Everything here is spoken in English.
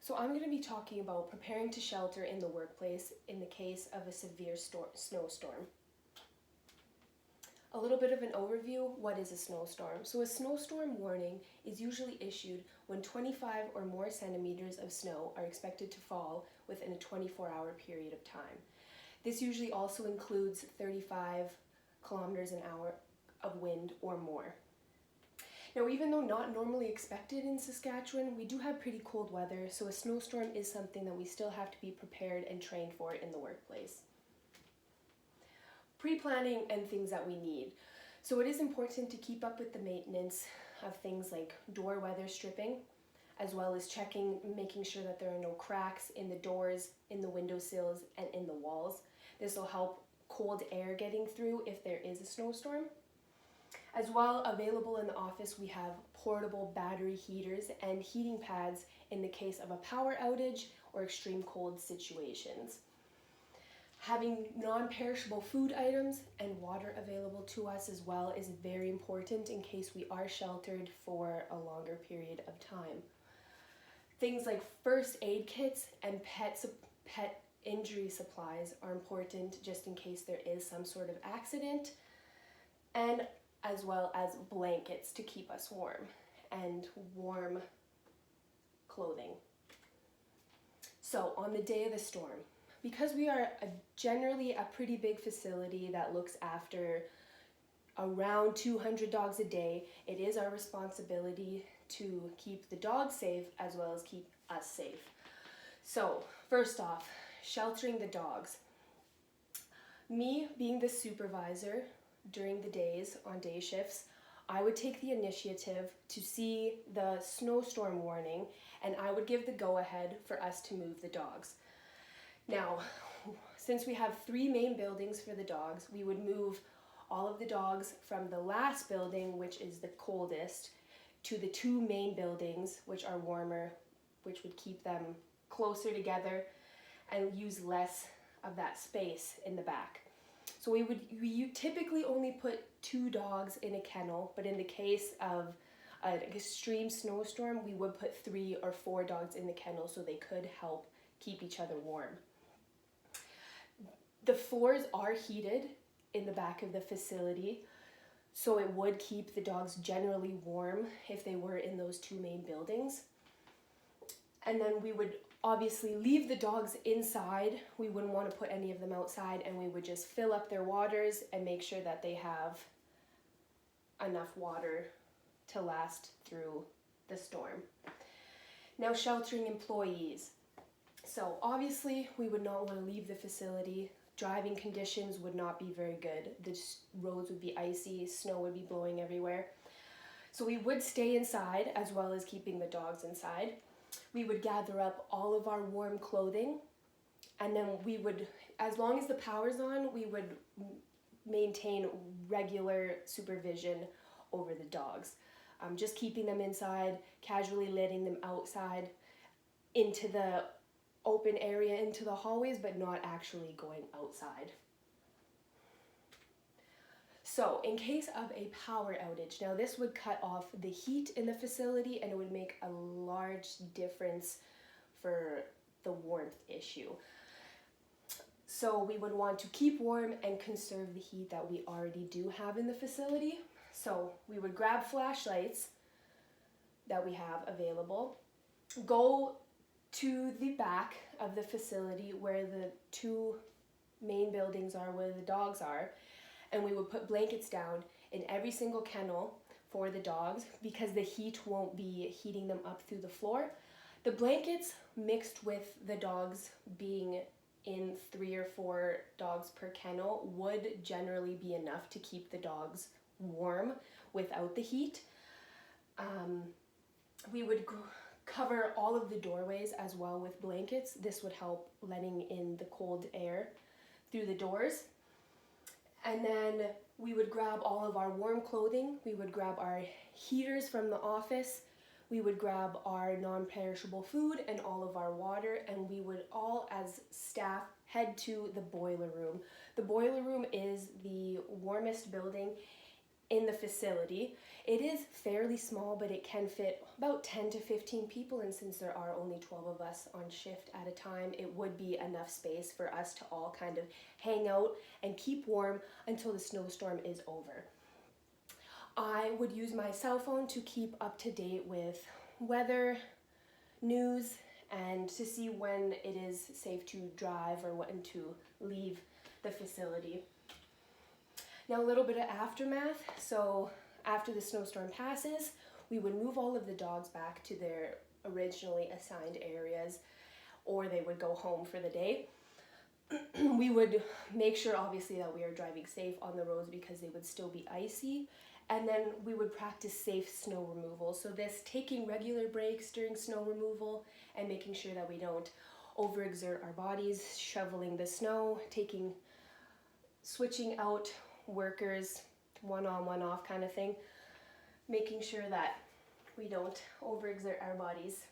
So I'm going to be talking about preparing to shelter in the workplace in the case of a severe snowstorm. A little bit of an overview, what is a snowstorm? So a snowstorm warning is usually issued when 25 or more centimeters of snow are expected to fall within a 24-hour period of time. This usually also includes 35 kilometers an hour of wind or more. Now, even though not normally expected in Saskatchewan, we do have pretty cold weather, so a snowstorm is something that we still have to be prepared and trained for in the workplace. Pre-planning and things that we need. So it is important to keep up with the maintenance of things like door weather stripping, as well as making sure that there are no cracks in the doors, in the windowsills, and in the walls. This will help cold air getting through if there is a snowstorm. As well, available in the office, we have portable battery heaters and heating pads in the case of a power outage or extreme cold situations. Having non-perishable food items and water available to us as well is very important in case we are sheltered for a longer period of time. Things like first aid kits and pet injury supplies are important just in case there is some sort of accident, and as well as blankets to keep us warm and warm clothing. So on the day of the storm, because we are generally a pretty big facility that looks after around 200 dogs a day, it is our responsibility to keep the dogs safe as well as keep us safe. So first off, sheltering the dogs. Me being the supervisor during the days on day shifts, I would take the initiative to see the snowstorm warning, and I would give the go-ahead for us to move the dogs. Now, since we have 3 main buildings for the dogs, we would move all of the dogs from the last building, which is the coldest, to the 2 main buildings, which are warmer, which would keep them closer together and use less of that space in the back. So we typically only put 2 dogs in a kennel, but in the case of an extreme snowstorm, we would put 3 or 4 dogs in the kennel so they could help keep each other warm. The floors are heated in the back of the facility, so it would keep the dogs generally warm if they were in those 2 main buildings. And then we would obviously leave the dogs inside. We wouldn't want to put any of them outside, and we would just fill up their waters and make sure that they have enough water to last through the storm. Now, sheltering employees. So obviously we would not want to leave the facility. Driving conditions would not be very good. The roads would be icy, snow would be blowing everywhere. So we would stay inside as well as keeping the dogs inside. We would gather up all of our warm clothing, and then we would, as long as the power's on, we would maintain regular supervision over the dogs. Just keeping them inside, casually letting them outside into the open area, into the hallways, but not actually going outside. So in case of a power outage, now this would cut off the heat in the facility, and it would make a large difference for the warmth issue. So we would want to keep warm and conserve the heat that we already do have in the facility. So we would grab flashlights that we have available, go to the back of the facility where the 2 main buildings are, where the dogs are, and we would put blankets down in every single kennel for the dogs because the heat won't be heating them up through the floor. The blankets mixed with the dogs being in 3 or 4 dogs per kennel would generally be enough to keep the dogs warm without the heat. We would cover all of the doorways as well with blankets. This would help letting in the cold air through the doors. And then we would grab all of our warm clothing. We would grab our heaters from the office. We would grab our non-perishable food and all of our water, and we would all, as staff, head to the boiler room. The boiler room is the warmest building in the facility. It is fairly small, but it can fit about 10 to 15 people, and since there are only 12 of us on shift at a time, it would be enough space for us to all kind of hang out and keep warm until the snowstorm is over. I would use my cell phone to keep up to date with weather, news, and to see when it is safe to drive or when to leave the facility. Now a little bit of aftermath. So after the snowstorm passes, we would move all of the dogs back to their originally assigned areas, or they would go home for the day. We would make sure obviously that we are driving safe on the roads because they would still be icy. And then we would practice safe snow removal. So this, taking regular breaks during snow removal and making sure that we don't overexert our bodies, shoveling the snow, switching out workers, one on, one off kind of thing, making sure that we don't overexert our bodies.